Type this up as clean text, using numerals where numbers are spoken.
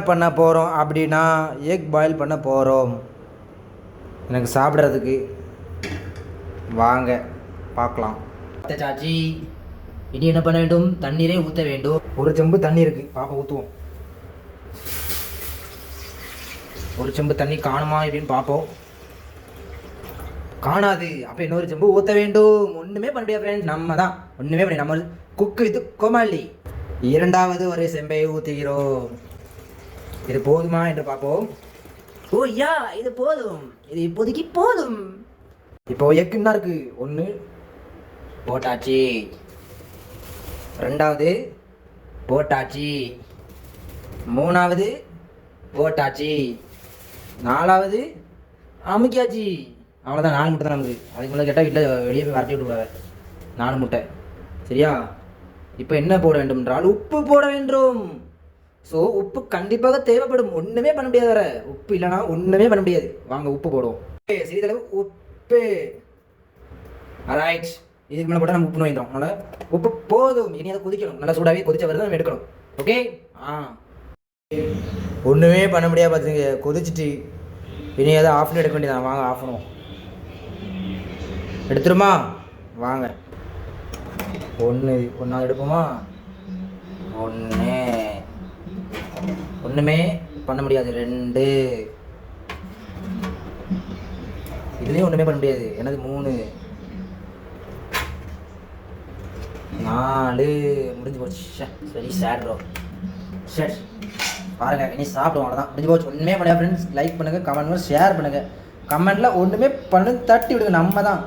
பண்ண போகிறோம் அப்படின்னா எக் பாயில் பண்ண போகிறோம். எனக்கு சாப்பிட்றதுக்கு வாங்க பார்க்கலாம். சாச்சி, இனி என்ன பண்ண வேண்டும்? தண்ணீரை ஊற்ற வேண்டும். ஒரு செம்பு தண்ணி இருக்குது, பாப்பா ஊற்றுவோம். ஒரு செம்பு தண்ணி காணுமா அப்படின்னு பார்ப்போம். காணாது. அப்போ இன்னொரு செம்பு ஊற்ற வேண்டும். ஒன்றுமே பண்ண முடியாது ஃப்ரெண்ட்ஸ், நம்ம தான் ஒன்றுமே பண்ணி நம்ம குக்கு இது கோமாளி. இரண்டாவது ஒரு செம்பை ஊற்றுகிறோம். இது போதுமா என்று பார்ப்போம். ஓ யா, இது போதும், இது இப்போதைக்கு போதும். இப்போ எக்குன்னா இருக்கு. ஒன்று போட்டாச்சு, ரெண்டாவது போட்டாச்சு, மூணாவது போட்டாச்சு, நாலாவது அமுக்கியாச்சு. அவ்வளோதான். 4 முட்டை தான் நமக்கு. அதுக்கு மேலே கேட்டால் வீட்டில் வெளியே போய் வரட்டி விட்டுருவாங்க. 4 முட்டை சரியா? இப்போ என்ன போட வேண்டும் என்றால் உப்பு போட வேண்டும். ஸோ உப்பு கண்டிப்பாக தேவைப்படும். ஒன்றுமே பண்ண முடியாது. வேறு உப்பு இல்லைனா ஒன்றுமே பண்ண முடியாது. வாங்க உப்பு போடுவோம். சிறிதளவு உப்பு. ரைட். இதுக்கு மேலே போட்டால் நம்ம உப்பு நோய்ந்தோம். அதனால் உப்பு போதும். இனி அதை கொதிக்கணும். நல்லா சூடாகவே கொதிச்ச வருது நம்ம எடுக்கணும். ஓகே. ஒன்றுமே பண்ண முடியாது பார்த்துங்க. கொதிச்சிட்டு இனி எதாவது ஆஃப்னு எடுக்க வேண்டியதான். வாங்க ஆஃப் பண்ணுவோம். எடுத்துருமா? வாங்க. ஒன்றாவது எடுப்போமா? ஒன்றுமே பண்ண முடியாது. 2 இதுலேயும் ஒன்றுமே பண்ண முடியாது. எனது 3 4 முடிஞ்சு போச்சு. சரி சேட் ப்ரோ. சரி பாருங்கள், இனி சாப்பிடுவோம். அவ்வளோதான், முடிஞ்சு போச்சு. ஒன்றுமே பண்ணாது ஃப்ரெண்ட்ஸ். லைக் பண்ணுங்கள், கமெண்ட் பண்ணுங்கள், ஷேர் பண்ணுங்கள். கமெண்ட்டில் ஒன்றுமே பண்ணு தட்டி விடுங்க. நம்ம தான்